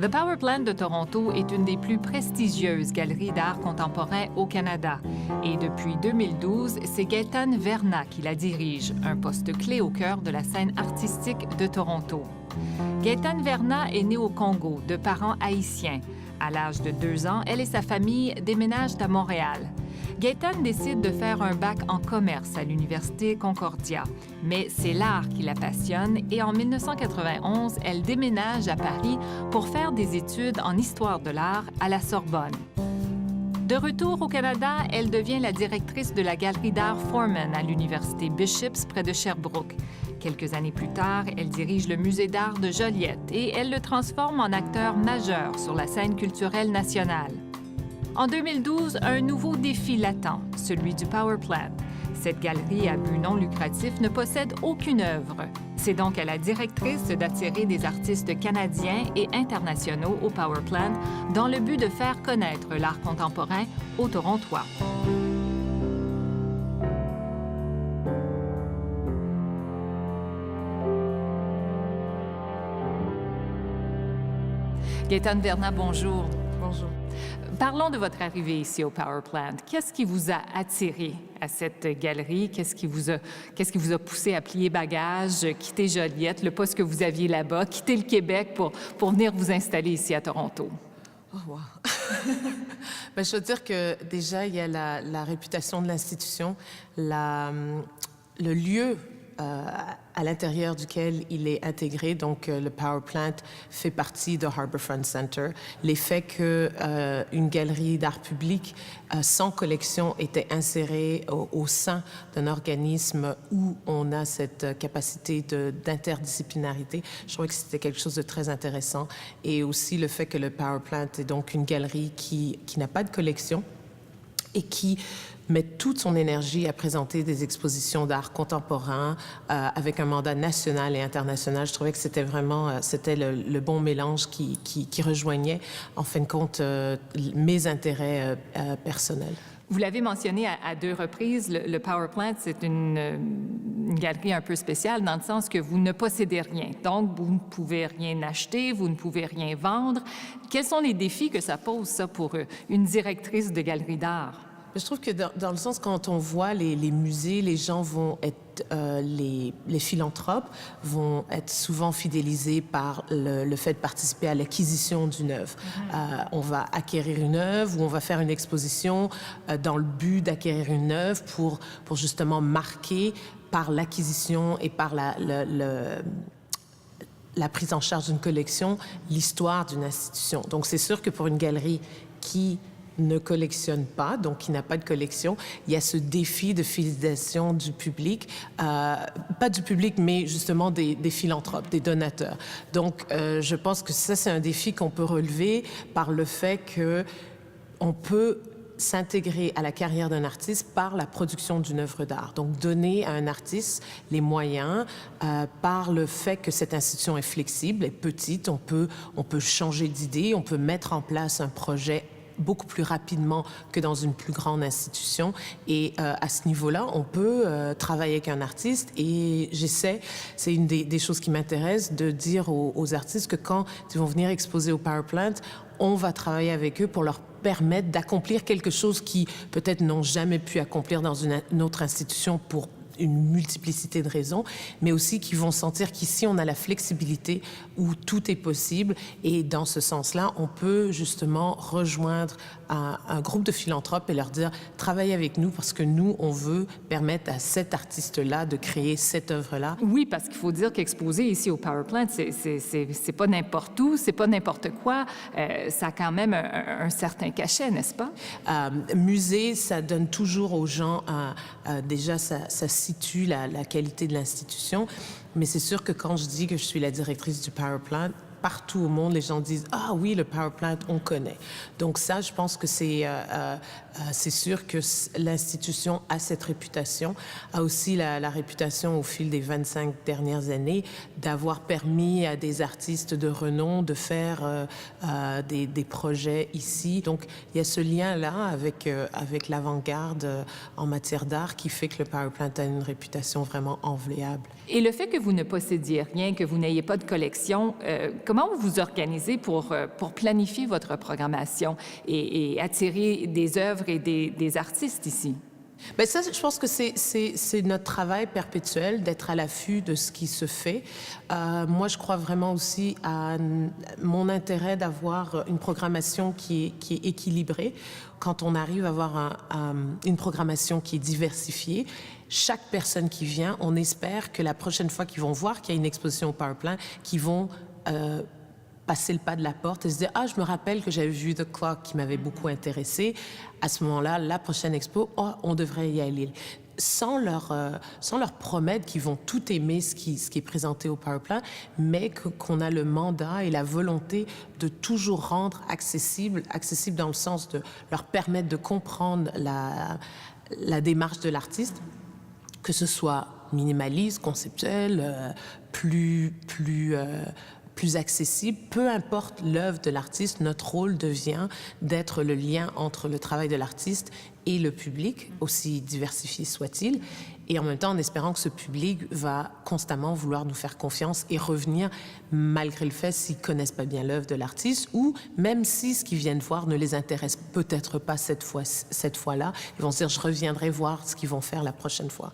Le Power Plant de Toronto est une des plus prestigieuses galeries d'art contemporain au Canada. Et depuis 2012, c'est Gaétane Vernat qui la dirige, un poste clé au cœur de la scène artistique de Toronto. Gaétane Vernat est née au Congo, de parents haïtiens. À l'âge de 2 ans, elle et sa famille déménagent à Montréal. Gaétane décide de faire un bac en commerce à l'Université Concordia. Mais c'est l'art qui la passionne et en 1991, elle déménage à Paris pour faire des études en histoire de l'art à la Sorbonne. De retour au Canada, elle devient la directrice de la galerie d'art Foreman à l'Université Bishop's près de Sherbrooke. Quelques années plus tard, elle dirige le Musée d'art de Joliette et elle le transforme en acteur majeur sur la scène culturelle nationale. En 2012, un nouveau défi l'attend, celui du Power Plant. Cette galerie à but non lucratif ne possède aucune œuvre. C'est donc à la directrice d'attirer des artistes canadiens et internationaux au Power Plant dans le but de faire connaître l'art contemporain aux Torontois. Gaétane Vernat, bonjour. Bonjour. Parlons de votre arrivée ici au Power Plant. Qu'est-ce qui vous a attiré à cette galerie? Qu'est-ce qui vous a poussé à plier bagages, quitter Joliette, le poste que vous aviez là-bas, quitter le Québec pour venir vous installer ici à Toronto? Oh, wow! Ben, je veux dire que déjà, il y a la réputation de l'institution, le lieu à l'intérieur duquel il est intégré. Donc, le Power Plant fait partie de Harbourfront Center. L'effet qu'une galerie d'art public sans collection était insérée au sein d'un organisme où on a cette capacité d'interdisciplinarité, je trouvais que c'était quelque chose de très intéressant. Et aussi le fait que le Power Plant est donc une galerie qui n'a pas de collection et qui met toute son énergie à présenter des expositions d'art contemporain avec un mandat national et international. Je trouvais que c'était vraiment le bon mélange qui rejoignait, en fin de compte, mes intérêts personnels. Vous l'avez mentionné à 2 reprises, le Power Plant, c'est une galerie un peu spéciale dans le sens que vous ne possédez rien. Donc, vous ne pouvez rien acheter, vous ne pouvez rien vendre. Quels sont les défis que ça pose, ça, pour une directrice de galerie d'art? Je trouve que dans le sens, quand on voit les musées, les gens vont être, les philanthropes vont être souvent fidélisés par le fait de participer à l'acquisition d'une œuvre. On va acquérir une œuvre ou on va faire une exposition dans le but d'acquérir une œuvre pour justement marquer par l'acquisition et par la prise en charge d'une collection l'histoire d'une institution. Donc, c'est sûr que pour une galerie qui ne collectionne pas, donc qui n'a pas de collection, il y a ce défi de fidélisation du public, pas du public, mais justement des philanthropes, des donateurs. Donc, je pense que ça, c'est un défi qu'on peut relever par le fait qu'on peut s'intégrer à la carrière d'un artiste par la production d'une œuvre d'art. Donc, donner à un artiste les moyens par le fait que cette institution est flexible, est petite, on peut changer d'idée, on peut mettre en place un projet beaucoup plus rapidement que dans une plus grande institution. Et à ce niveau-là, on peut travailler avec un artiste et c'est une des choses qui m'intéresse, de dire aux artistes que quand ils vont venir exposer au Power Plant, on va travailler avec eux pour leur permettre d'accomplir quelque chose qu'ils peut-être n'ont jamais pu accomplir dans une autre institution pour une multiplicité de raisons, mais aussi qui vont sentir qu'ici, on a la flexibilité où tout est possible. Et dans ce sens-là, on peut justement rejoindre un groupe de philanthropes et leur dire « Travaillez avec nous parce que nous, on veut permettre à cet artiste-là de créer cette œuvre-là. » Oui, parce qu'il faut dire qu'exposer ici au Power Plant, c'est pas n'importe où, c'est pas n'importe quoi. Ça a quand même un certain cachet, n'est-ce pas? Musée, ça donne toujours aux gens, déjà, ça situe la qualité de l'institution. Mais c'est sûr que quand je dis que je suis la directrice du Power Plant, partout au monde, les gens disent « Ah oui, le Power Plant, on connaît. » Donc ça, je pense que c'est sûr que l'institution a cette réputation, a aussi la réputation au fil des 25 dernières années d'avoir permis à des artistes de renom de faire des projets ici. Donc il y a ce lien-là avec l'avant-garde en matière d'art qui fait que le Power Plant a une réputation vraiment enviable. Et le fait que vous ne possédiez rien, que vous n'ayez pas de collection, comment vous vous organisez pour planifier votre programmation et attirer des œuvres et des artistes ici? Bien, ça, je pense que c'est notre travail perpétuel d'être à l'affût de ce qui se fait. Moi, je crois vraiment aussi à mon intérêt d'avoir une programmation qui est équilibrée. Quand on arrive à avoir une programmation qui est diversifiée, chaque personne qui vient, on espère que la prochaine fois qu'ils vont voir qu'il y a une exposition au Power Plant, qu'ils vont passer le pas de la porte et se dire « Ah, je me rappelle que j'avais vu The Clock qui m'avait beaucoup intéressé. À ce moment-là, la prochaine expo, oh, on devrait y aller. » Sans leur promettre qu'ils vont tout aimer ce qui est présenté au Power Plant, mais qu'on a le mandat et la volonté de toujours rendre accessible dans le sens de leur permettre de comprendre la démarche de l'artiste, que ce soit minimaliste, conceptuel, plus accessible, peu importe l'œuvre de l'artiste, notre rôle devient d'être le lien entre le travail de l'artiste et le public, aussi diversifié soit-il, et en même temps en espérant que ce public va constamment vouloir nous faire confiance et revenir malgré le fait s'ils connaissent pas bien l'œuvre de l'artiste ou même si ce qu'ils viennent voir ne les intéresse peut-être pas cette fois-là, ils vont se dire je reviendrai voir ce qu'ils vont faire la prochaine fois.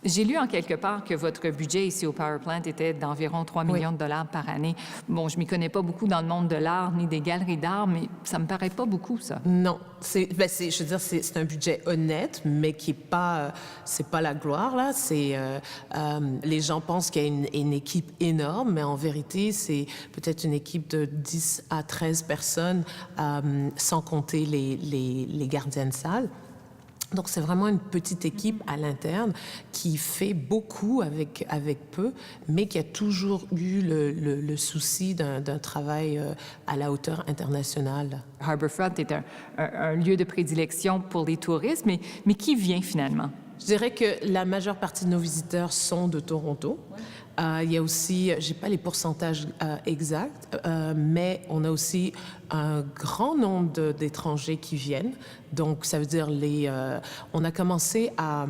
J'ai lu en quelque part que votre budget ici au Power Plant était d'environ 3 millions de dollars par année. Bon, je m'y connais pas beaucoup dans le monde de l'art ni des galeries d'art, mais ça me paraît pas beaucoup, ça. Non, c'est un budget honnête, mais qui est pas, c'est pas la gloire, là. Les gens pensent qu'il y a une équipe énorme, mais en vérité, c'est peut-être une équipe de 10 à 13 personnes, sans compter les gardiens de salle. Donc, c'est vraiment une petite équipe à l'interne qui fait beaucoup avec peu, mais qui a toujours eu le souci d'un travail à la hauteur internationale. Harbourfront est un lieu de prédilection pour les touristes, mais qui vient finalement? Je dirais que la majeure partie de nos visiteurs sont de Toronto. Il y a aussi, j'ai pas les pourcentages exacts, mais on a aussi un grand nombre d'étrangers qui viennent. Donc, ça veut dire on a commencé à...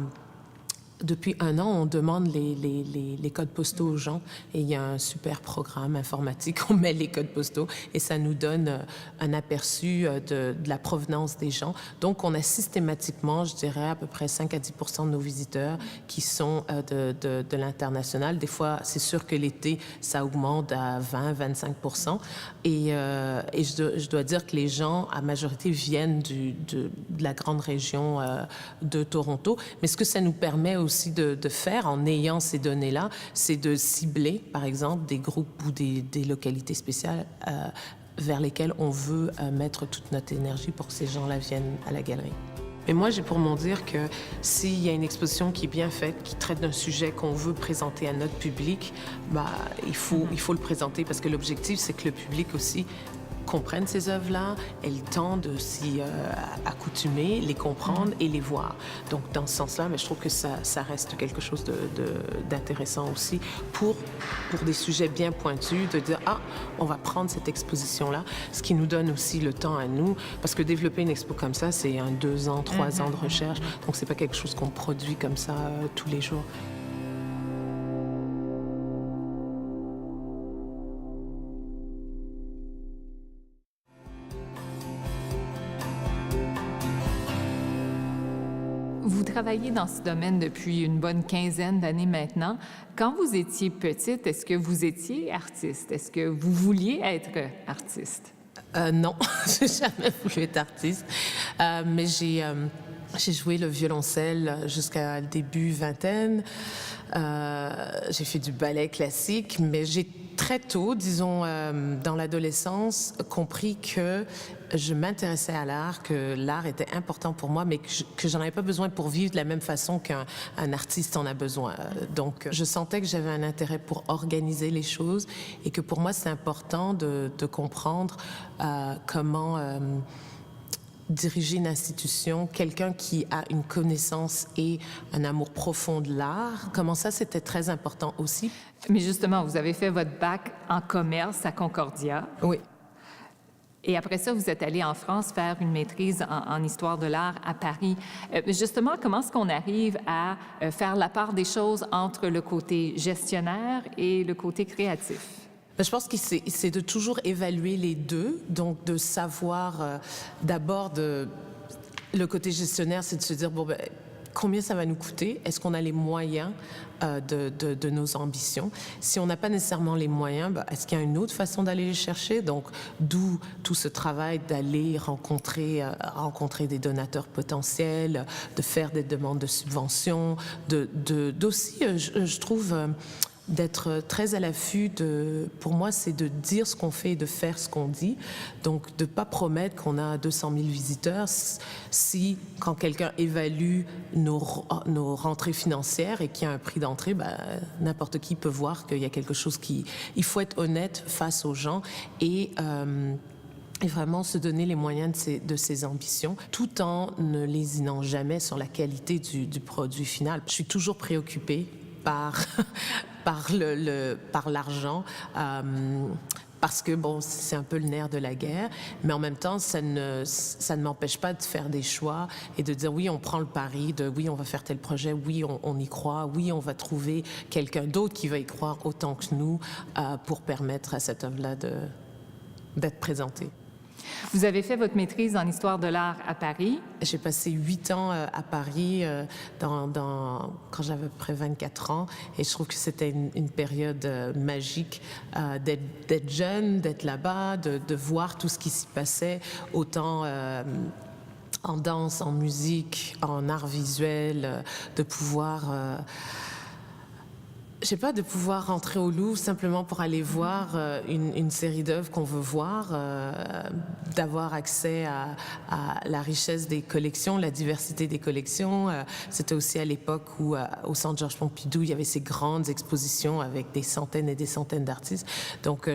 Depuis 1 an, on demande les codes postaux aux gens et il y a un super programme informatique. On met les codes postaux et ça nous donne un aperçu de la provenance des gens. Donc, on a systématiquement, je dirais, à peu près 5 à 10 % de nos visiteurs qui sont de l'international. Des fois, c'est sûr que l'été, ça augmente à 20-25 %. Et je dois dire que les gens, à majorité, viennent de la grande région de Toronto. Mais ce que ça nous permet aussi de faire en ayant ces données-là, c'est de cibler, par exemple, des groupes ou des localités spéciales vers lesquelles on veut mettre toute notre énergie pour que ces gens-là viennent à la galerie. Mais moi, j'ai pour mon dire que s'il y a une exposition qui est bien faite, qui traite d'un sujet qu'on veut présenter à notre public, il faut le présenter parce que l'objectif, c'est que le public aussi comprennent ces œuvres-là, ait le temps de s'y accoutumer, les comprendre et les voir. Donc, dans ce sens-là, mais je trouve que ça reste quelque chose d'intéressant aussi pour des sujets bien pointus, de dire « Ah, on va prendre cette exposition-là », ce qui nous donne aussi le temps à nous, parce que développer une expo comme ça, c'est 2 ans, 3 ans de recherche, donc c'est pas quelque chose qu'on produit comme ça tous les jours. Vous travaillez dans ce domaine depuis une bonne quinzaine d'années maintenant. Quand vous étiez petite, est-ce que vous étiez artiste? Est-ce que vous vouliez être artiste? Non, j'ai jamais voulu être artiste, mais j'ai joué le violoncelle jusqu'à le début vingtaine. J'ai fait du ballet classique, mais j'ai très tôt, disons dans l'adolescence, compris que je m'intéressais à l'art, que l'art était important pour moi, mais que j'en avais pas besoin pour vivre de la même façon qu'un artiste en a besoin. Donc, je sentais que j'avais un intérêt pour organiser les choses et que pour moi, c'est important de comprendre comment diriger une institution, quelqu'un qui a une connaissance et un amour profond de l'art, comment ça, c'était très important aussi. Mais justement, vous avez fait votre bac en commerce à Concordia. Oui. Et après ça, vous êtes allé en France faire une maîtrise en histoire de l'art à Paris. Justement, comment est-ce qu'on arrive à faire la part des choses entre le côté gestionnaire et le côté créatif? Je pense que c'est de toujours évaluer les deux, donc de savoir d'abord le côté gestionnaire, c'est de se dire bon ben, combien ça va nous coûter? Est-ce qu'on a les moyens de nos ambitions? Si on n'a pas nécessairement les moyens, ben, est-ce qu'il y a une autre façon d'aller les chercher? Donc, d'où tout ce travail d'aller rencontrer des donateurs potentiels, de faire des demandes de subventions, d'aussi, je trouve, d'être très à l'affût pour moi, c'est de dire ce qu'on fait et de faire ce qu'on dit. Donc, de ne pas promettre qu'on a 200 000 visiteurs si, quand quelqu'un évalue nos rentrées financières et qu'il y a un prix d'entrée, ben, n'importe qui peut voir qu'il y a quelque chose il faut être honnête face aux gens et vraiment se donner les moyens de ses ambitions, tout en ne lésinant jamais sur la qualité du produit final. Je suis toujours préoccupée par l'argent, parce que, bon, c'est un peu le nerf de la guerre, mais en même temps, ça ne m'empêche pas de faire des choix et de dire oui, on prend le pari de oui, on va faire tel projet, oui, on y croit, oui, on va trouver quelqu'un d'autre qui va y croire autant que nous pour permettre à cette œuvre-là d'être présentée. Vous avez fait votre maîtrise en histoire de l'art à Paris. J'ai passé 8 ans à Paris quand j'avais à peu près 24 ans et je trouve que c'était une période magique d'être jeune, d'être là-bas, de voir tout ce qui s'y passait, autant en danse, en musique, en art visuel, de pouvoir... je sais pas, de pouvoir rentrer au Louvre simplement pour aller voir une série d'œuvres qu'on veut voir, d'avoir accès à la richesse des collections, la diversité des collections. C'était aussi à l'époque où, au Centre Georges Pompidou, il y avait ces grandes expositions avec des centaines et des centaines d'artistes. Donc,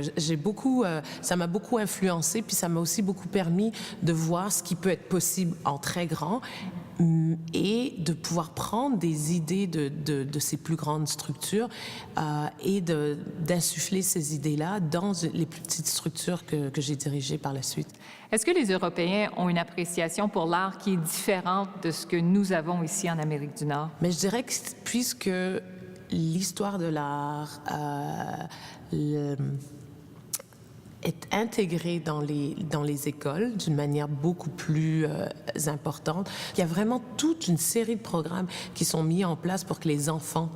ça m'a beaucoup influencé, puis ça m'a aussi beaucoup permis de voir ce qui peut être possible en très grand et de pouvoir prendre des idées de ces plus grandes structures et d'insuffler ces idées-là dans les plus petites structures que j'ai dirigées par la suite. Est-ce que les Européens ont une appréciation pour l'art qui est différente de ce que nous avons ici en Amérique du Nord? Mais je dirais que puisque l'histoire de l'art est intégrée dans les écoles d'une manière beaucoup plus importante. Il y a vraiment toute une série de programmes qui sont mis en place pour que les enfants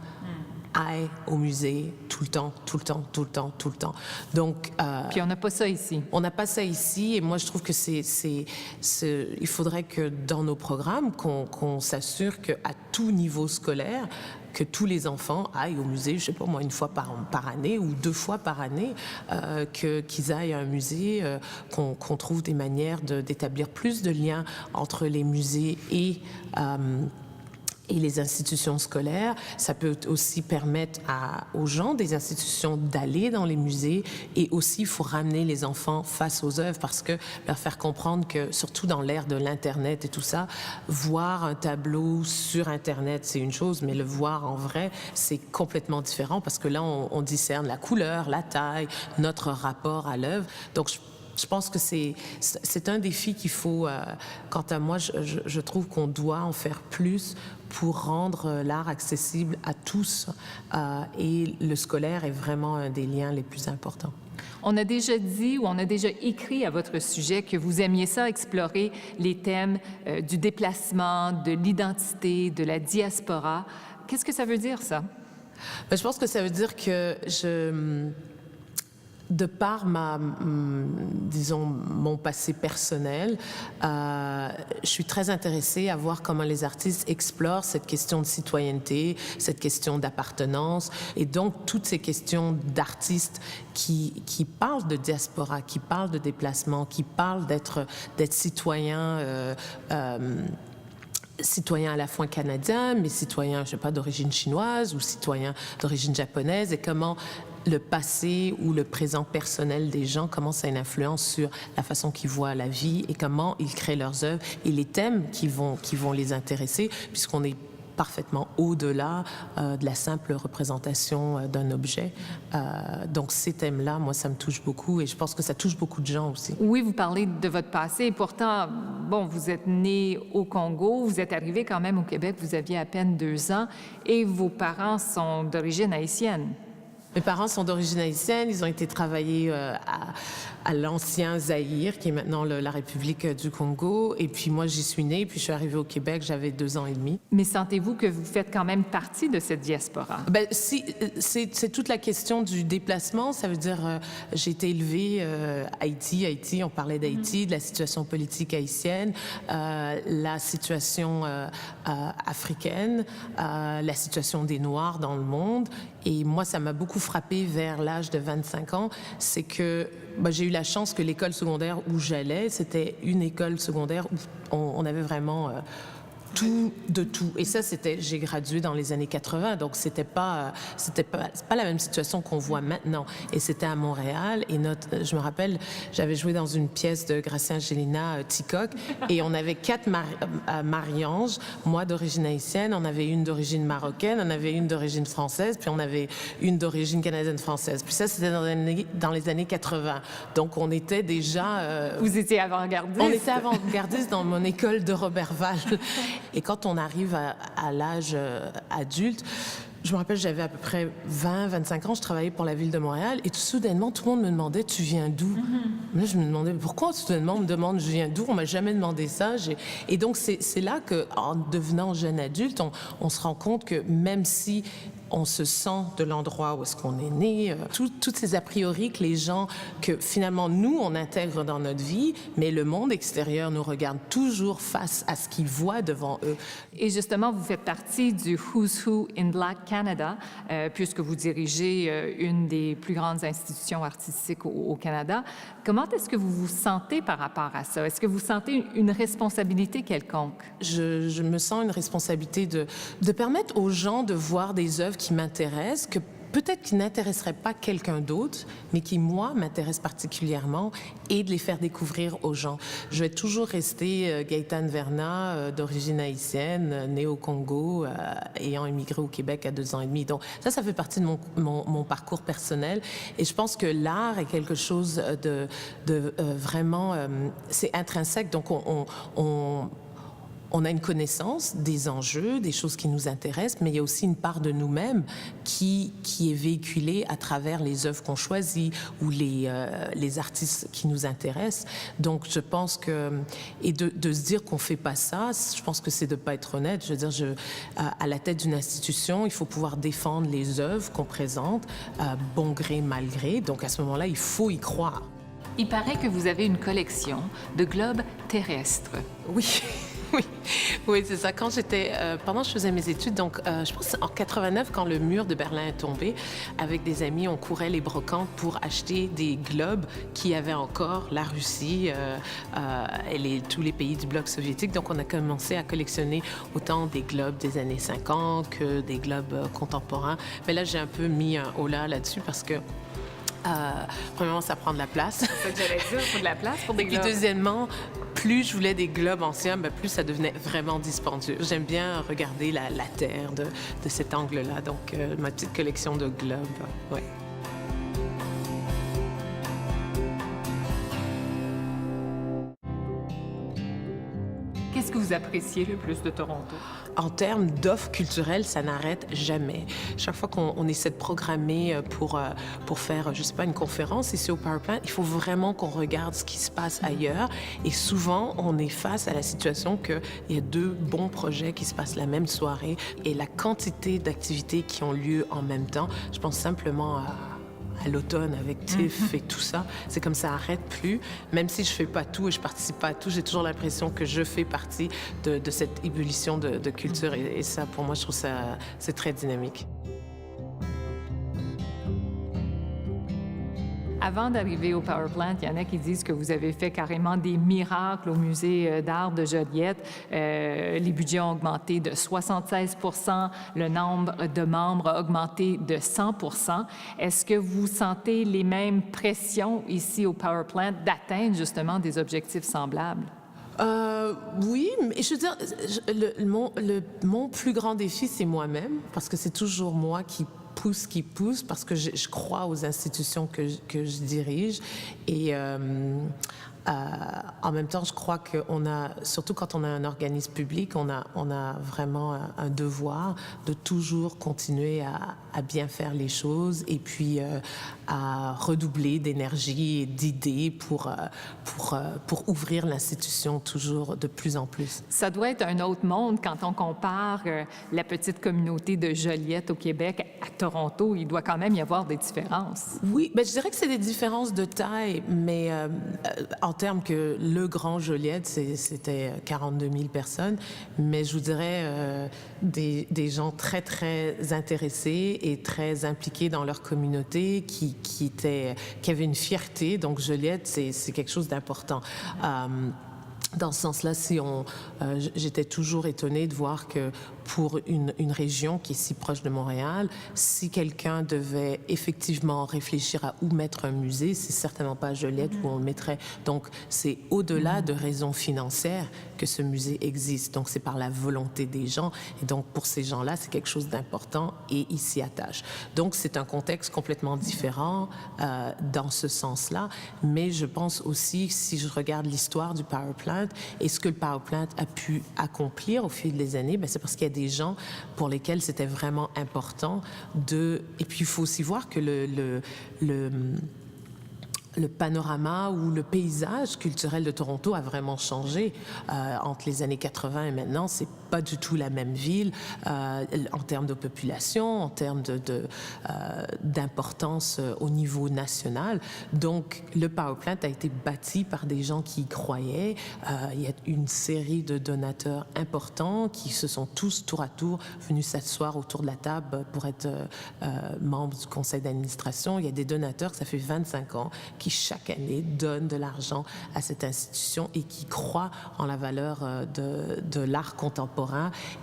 aillent au musée tout le temps. Donc, puis on n'a pas ça ici. On n'a pas ça ici et moi je trouve que il faudrait que dans nos programmes qu'on s'assure qu'à tout niveau scolaire, que tous les enfants aillent au musée, je sais pas moi, une fois par année ou 2 fois par année, qu'ils aillent à un musée, qu'on trouve des manières d'établir plus de liens entre les musées et les institutions scolaires. Ça peut aussi permettre aux gens des institutions d'aller dans les musées et aussi il faut ramener les enfants face aux œuvres parce que leur faire comprendre que, surtout dans l'ère de l'Internet et tout ça, voir un tableau sur Internet, c'est une chose, mais le voir en vrai, c'est complètement différent parce que là, on discerne la couleur, la taille, notre rapport à l'œuvre. Donc, je pense que c'est un défi qu'il faut, quant à moi, je trouve qu'on doit en faire plus pour rendre l'art accessible à tous. Et le scolaire est vraiment un des liens les plus importants. On a déjà dit ou on a déjà écrit à votre sujet que vous aimiez ça explorer les thèmes du déplacement, de l'identité, de la diaspora. Qu'est-ce que ça veut dire, ça? Ben, je pense que ça veut dire que de par disons, mon passé personnel, je suis très intéressée à voir comment les artistes explorent cette question de citoyenneté, cette question d'appartenance, et donc toutes ces questions d'artistes qui parlent de diaspora, qui parlent de déplacement, qui parlent d'être citoyen à la fois canadien, mais citoyen, je sais pas, d'origine chinoise ou citoyen d'origine japonaise, et comment le passé ou le présent personnel des gens, comment ça a une influence sur la façon qu'ils voient la vie et comment ils créent leurs œuvres et les thèmes qui vont les intéresser, puisqu'on est parfaitement au-delà de la simple représentation d'un objet. Donc ces thèmes-là, moi, ça me touche beaucoup et je pense que ça touche beaucoup de gens aussi. Oui, vous parlez de votre passé et pourtant, bon, vous êtes né au Congo, vous êtes arrivé quand même au Québec, vous aviez à peine 2 ans et vos parents sont d'origine haïtienne. Mes parents sont d'origine haïtienne. Ils ont été travailler à l'ancien Zaïre, qui est maintenant la République du Congo. Et puis moi, j'y suis née. Puis je suis arrivée au Québec, j'avais 2 ans et demi. Mais sentez-vous que vous faites quand même partie de cette diaspora? Ben, si, c'est toute la question du déplacement. Ça veut dire, j'ai été élevée à Haïti, on parlait d'Haïti, de la situation politique haïtienne, la situation africaine, la situation des Noirs dans le monde. Et moi, ça m'a beaucoup frappée vers l'âge de 25 ans. C'est que j'ai eu la chance que l'école secondaire où j'allais, c'était une école secondaire où on avait vraiment tout de tout. Et ça, j'ai gradué dans les années 80, donc c'est pas la même situation qu'on voit maintenant. Et c'était à Montréal. Et je me rappelle, j'avais joué dans une pièce de Gracien Gélina, Ticoc, et on avait 4 Marie-Anges, moi d'origine haïtienne, on avait une d'origine marocaine, on avait une d'origine française, puis on avait une d'origine canadienne-française. Puis ça, c'était dans les années 80. Donc on était déjà... Vous étiez avant-gardiste? On était avant-gardiste dans mon école de Roberval. Et quand on arrive à l'âge adulte, je me rappelle, j'avais à peu près 20-25 ans, je travaillais pour la Ville de Montréal, et tout soudainement, tout le monde me demandait « Tu viens d'où? » Là, je me demandais « Pourquoi soudainement on me demande « Je viens d'où? » On m'a jamais demandé ça. Et donc, c'est là qu'en devenant jeune adulte, on se rend compte que même si on se sent de l'endroit où est-ce qu'on est né, toutes ces a priori que les gens, que finalement nous, on intègre dans notre vie, mais le monde extérieur nous regarde toujours face à ce qu'ils voient devant eux. Et justement, vous faites partie du Who's Who in Black Canada, puisque vous dirigez une des plus grandes institutions artistiques au Canada. Comment est-ce que vous vous sentez par rapport à ça? Est-ce que vous sentez une responsabilité quelconque? Je me sens une responsabilité de permettre aux gens de voir des œuvres qui m'intéressent, que peut-être qui n'intéresseraient pas quelqu'un d'autre, mais qui, moi, m'intéressent particulièrement, et de les faire découvrir aux gens. Je vais toujours rester Gaëtane Vernat, d'origine haïtienne, née au Congo, ayant immigré au Québec à 2 ans et demi. Donc ça fait partie de mon parcours personnel. Et je pense que l'art est quelque chose de vraiment... c'est intrinsèque, donc on a une connaissance des enjeux, des choses qui nous intéressent, mais il y a aussi une part de nous-mêmes qui est véhiculée à travers les œuvres qu'on choisit ou les artistes qui nous intéressent. Donc, je pense que... Et de se dire qu'on fait pas ça, je pense que c'est de pas être honnête. Je veux dire, à la tête d'une institution, il faut pouvoir défendre les œuvres qu'on présente, bon gré, mal gré. Donc, à ce moment-là, il faut y croire. Il paraît que vous avez une collection de globes terrestres. Oui. Oui, c'est ça. Quand pendant que je faisais mes études, donc je pense en 89, quand le mur de Berlin est tombé, avec des amis, on courait les brocantes pour acheter des globes qui avaient encore la Russie et tous les pays du bloc soviétique. Donc on a commencé à collectionner autant des globes des années 50 que des globes contemporains. Mais là, j'ai un peu mis un holà là-dessus parce que premièrement, ça prend de la place. C'est ça que j'allais dire, il faut de la place pour des globes. Et deuxièmement, plus je voulais des globes anciens, plus ça devenait vraiment dispendieux. J'aime bien regarder la Terre de cet angle-là. Donc, ma petite collection de globes, ouais. Qu'est-ce que vous appréciez le plus de Toronto? En termes d'offres culturelles, ça n'arrête jamais. Chaque fois qu'on essaie de programmer pour faire, je sais pas, une conférence ici au Power Plant, il faut vraiment qu'on regarde ce qui se passe ailleurs. Et souvent, on est face à la situation qu'il y a 2 bons projets qui se passent la même soirée. Et la quantité d'activités qui ont lieu en même temps, je pense simplement à l'automne avec TIFF et tout ça. C'est comme ça arrête plus. Même si je fais pas tout et je participe pas à tout, j'ai toujours l'impression que je fais partie de cette ébullition de culture. Et ça, pour moi, je trouve ça, c'est très dynamique. Avant d'arriver au Power Plant, il y en a qui disent que vous avez fait carrément des miracles au musée d'art de Joliette. Les budgets ont augmenté de 76 %, le nombre de membres a augmenté de 100 %. Est-ce que vous sentez les mêmes pressions ici au Power Plant d'atteindre justement des objectifs semblables? Oui, mais je veux dire, mon plus grand défi, c'est moi-même, parce que c'est toujours moi qui pousse, parce que je crois aux institutions que je dirige. Et En même temps, je crois qu'on a, surtout quand on a un organisme public, on a vraiment un devoir de toujours continuer à bien faire les choses et puis à redoubler d'énergie et d'idées pour ouvrir l'institution toujours de plus en plus. Ça doit être un autre monde quand on compare la petite communauté de Joliette au Québec à Toronto. Il doit quand même y avoir des différences. Oui, ben je dirais que c'est des différences de taille, mais en termes que le grand Joliette, c'était 42 000 personnes, mais je vous dirais des gens très, très intéressés et très impliqués dans leur communauté qui avaient une fierté. Donc Joliette, c'est quelque chose d'important. Dans ce sens-là, j'étais toujours étonnée de voir que pour une région qui est si proche de Montréal, si quelqu'un devait effectivement réfléchir à où mettre un musée, c'est certainement pas à Joliette où on le mettrait. Donc, c'est au-delà de raisons financières que ce musée existe. Donc, c'est par la volonté des gens. Et donc, pour ces gens-là, c'est quelque chose d'important et ils s'y attachent. Donc, c'est un contexte complètement différent dans ce sens-là. Mais je pense aussi, si je regarde l'histoire du Power Plant et ce que le Power Plant a pu accomplir au fil des années, c'est parce qu'il y a des gens pour lesquels c'était vraiment important de... Et puis, il faut aussi voir que le panorama ou le paysage culturel de Toronto a vraiment changé entre les années 80 et maintenant. C'est pas du tout la même ville en termes de population, en termes d'importance au niveau national. Donc, le Power Plant a été bâti par des gens qui y croyaient. Il y a une série de donateurs importants qui se sont tous, tour à tour, venus s'asseoir autour de la table pour être membres du conseil d'administration. Il y a des donateurs, ça fait 25 ans, qui chaque année donnent de l'argent à cette institution et qui croient en la valeur de l'art contemporain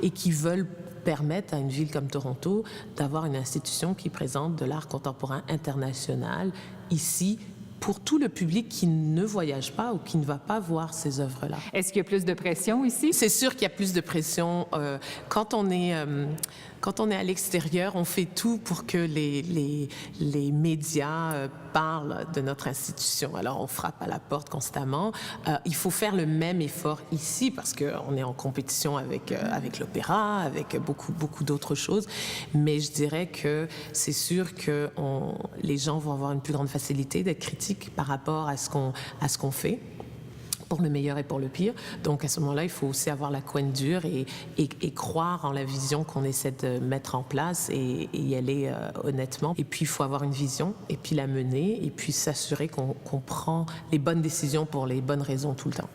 et qui veulent permettre à une ville comme Toronto d'avoir une institution qui présente de l'art contemporain international ici pour tout le public qui ne voyage pas ou qui ne va pas voir ces œuvres-là. Est-ce qu'il y a plus de pression ici? C'est sûr qu'il y a plus de pression. Quand on est à l'extérieur, on fait tout pour que les médias parlent de notre institution. Alors, on frappe à la porte constamment. Il faut faire le même effort ici parce qu'on est en compétition avec l'opéra, avec beaucoup d'autres choses. Mais je dirais que c'est sûr que les gens vont avoir une plus grande facilité d'être critiques par rapport à ce qu'on fait, pour le meilleur et pour le pire. Donc, à ce moment-là, il faut aussi avoir la couenne dure et croire en la vision qu'on essaie de mettre en place et y aller honnêtement. Et puis, il faut avoir une vision et puis la mener et puis s'assurer qu'on prend les bonnes décisions pour les bonnes raisons tout le temps.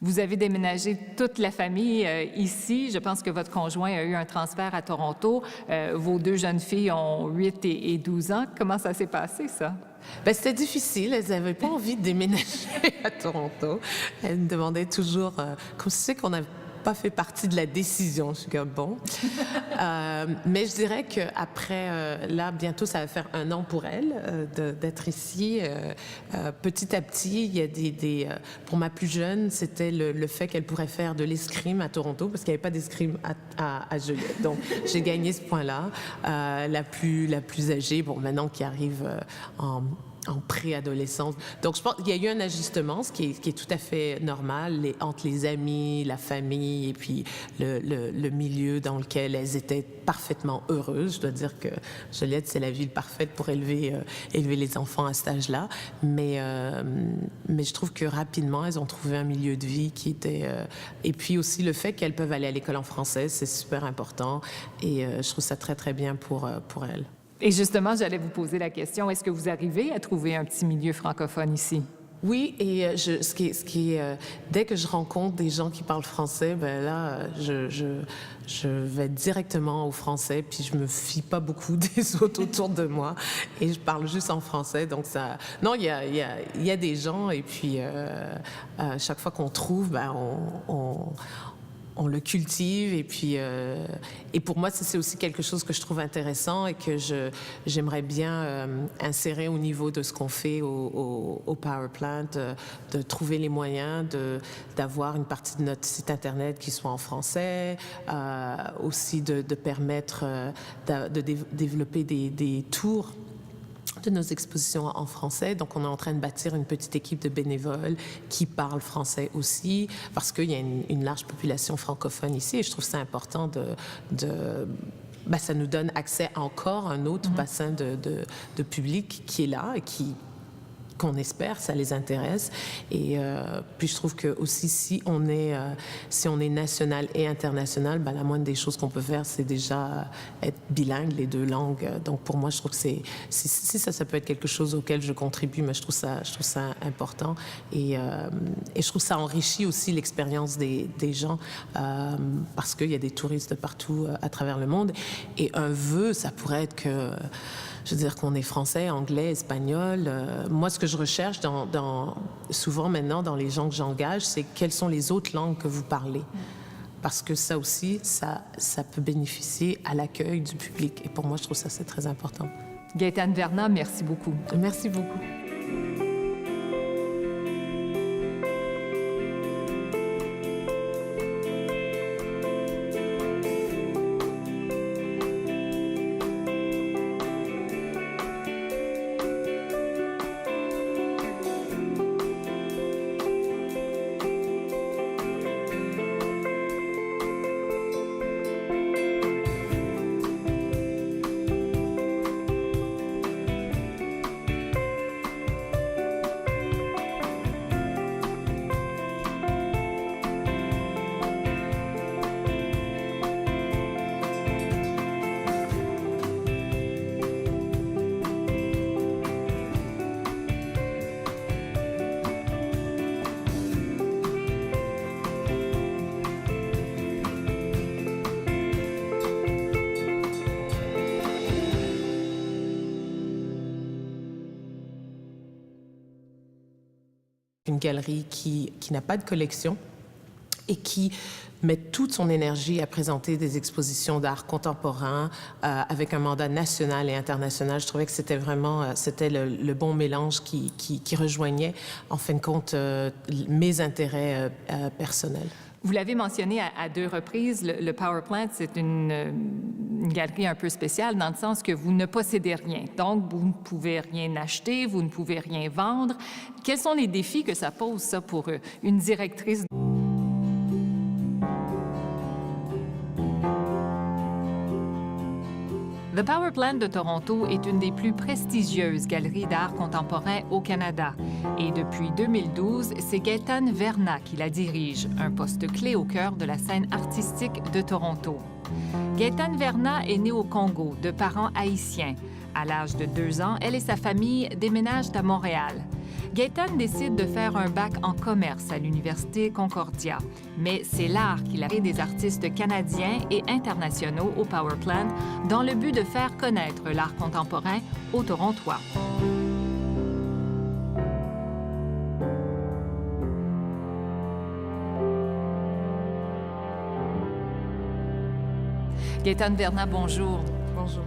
Vous avez déménagé toute la famille ici. Je pense que votre conjoint a eu un transfert à Toronto. Vos deux jeunes filles ont 8 et 12 ans. Comment ça s'est passé, ça? C'était difficile. Elles n'avaient pas envie de déménager à Toronto. Elles me demandaient toujours, comme c'est qu'on n'a pas fait partie de la décision. Je suis comme, bon. Mais je dirais qu'après, là, bientôt, ça va faire 1 an pour elles d'être ici. Petit à petit, il y a pour ma plus jeune, c'était le fait qu'elle pourrait faire de l'escrime à Toronto, parce qu'il n'y avait pas d'escrime à Joliette. Donc, j'ai gagné ce point-là. La plus âgée, bon, maintenant qui arrive en préadolescence. Donc, je pense qu'il y a eu un ajustement, ce qui est tout à fait normal entre les amis, la famille et puis le milieu dans lequel elles étaient parfaitement heureuses. Je dois dire que Joliette, c'est la ville parfaite pour élever les enfants à cet âge-là. Mais je trouve que rapidement, elles ont trouvé un milieu de vie qui était... et puis aussi le fait qu'elles peuvent aller à l'école en français, c'est super important. Et je trouve ça très, très bien pour elles. Et justement, j'allais vous poser la question, est-ce que vous arrivez à trouver un petit milieu francophone ici? Oui, et dès que je rencontre des gens qui parlent français, là, je vais directement au français, puis je me fie pas beaucoup des autres autour de moi, et je parle juste en français. Donc ça, non, il y a des gens, et puis chaque fois qu'on trouve, on le cultive et puis et pour moi ça c'est aussi quelque chose que je trouve intéressant et que j'aimerais bien insérer au niveau de ce qu'on fait au Power Plant, de trouver les moyens d'avoir une partie de notre site internet qui soit en français, aussi de permettre de développer des tours de nos expositions en français. Donc, on est en train de bâtir une petite équipe de bénévoles qui parlent français aussi, parce qu'il y a une large population francophone ici, et je trouve ça important ça nous donne accès à encore un autre bassin de public qui est là et qu'on espère, ça les intéresse. Et puis je trouve que aussi si on est national et international, la moindre des choses qu'on peut faire, c'est déjà être bilingue, les deux langues. Donc pour moi, je trouve que si ça peut être quelque chose auquel je contribue, mais je trouve ça important. Et je trouve que ça enrichit aussi l'expérience des gens parce qu'il y a des touristes de partout à travers le monde. Et un vœu, ça pourrait être que je veux dire qu'on est français, anglais, espagnol. Moi, ce que je recherche souvent maintenant dans les gens que j'engage, c'est quelles sont les autres langues que vous parlez. Parce que ça aussi, ça peut bénéficier à l'accueil du public. Et pour moi, je trouve ça, c'est très important. Gaëtane Vernat, merci beaucoup. Merci beaucoup. Une galerie qui n'a pas de collection et qui met toute son énergie à présenter des expositions d'art contemporain avec un mandat national et international. Je trouvais que c'était vraiment le bon mélange qui rejoignait, en fin de compte, mes intérêts personnels. Vous l'avez mentionné à deux reprises, le Power Plant, c'est une galerie un peu spéciale dans le sens que vous ne possédez rien. Donc, vous ne pouvez rien acheter, vous ne pouvez rien vendre. Quels sont les défis que ça pose, ça, pour une directrice? Le Power Plant de Toronto est une des plus prestigieuses galeries d'art contemporain au Canada. Et depuis 2012, c'est Gaëtane Vernat qui la dirige, un poste clé au cœur de la scène artistique de Toronto. Gaëtane Vernat est née au Congo, de parents haïtiens. À l'âge de 2 ans, elle et sa famille déménagent à Montréal. Gaëtane décide de faire un bac en commerce à l'Université Concordia. Mais c'est l'art qui l'a fait des artistes canadiens et internationaux au Power Plant dans le but de faire connaître l'art contemporain aux Torontois. Gaëtane Vernat, bonjour. Bonjour.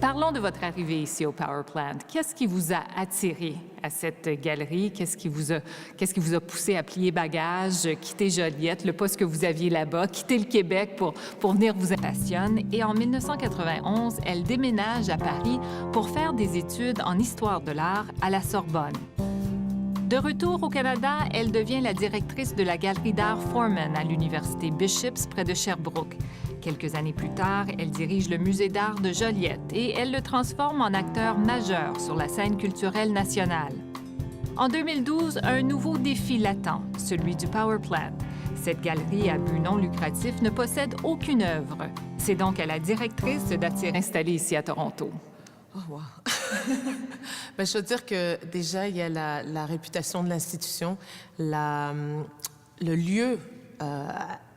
Parlons de votre arrivée ici au Power Plant. Qu'est-ce qui vous a attiré à cette galerie? Qu'est-ce qui vous a poussé à plier bagages, quitter Joliette, le poste que vous aviez là-bas, quitter le Québec pour venir vous passionner? Et en 1991, elle déménage à Paris pour faire des études en histoire de l'art à la Sorbonne. De retour au Canada, elle devient la directrice de la galerie d'art Foreman à l'Université Bishop's près de Sherbrooke. Quelques années plus tard, elle dirige le Musée d'art de Joliette et elle le transforme en acteur majeur sur la scène culturelle nationale. En 2012, un nouveau défi l'attend, celui du Power Plant. Cette galerie à but non lucratif ne possède aucune œuvre. C'est donc à la directrice d'attirer installée ici à Toronto. Oh, wow. Je veux dire que déjà, il y a la réputation de l'institution, le lieu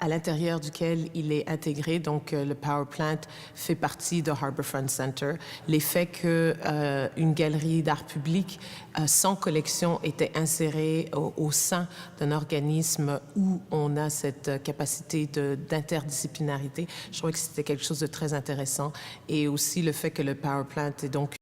à l'intérieur duquel il est intégré. Donc, le Power Plant fait partie de Harbourfront Center. L'effet qu'une galerie d'art public sans collection était insérée au sein d'un organisme où on a cette capacité d'interdisciplinarité, je trouvais que c'était quelque chose de très intéressant. Et aussi le fait que le Power Plant est donc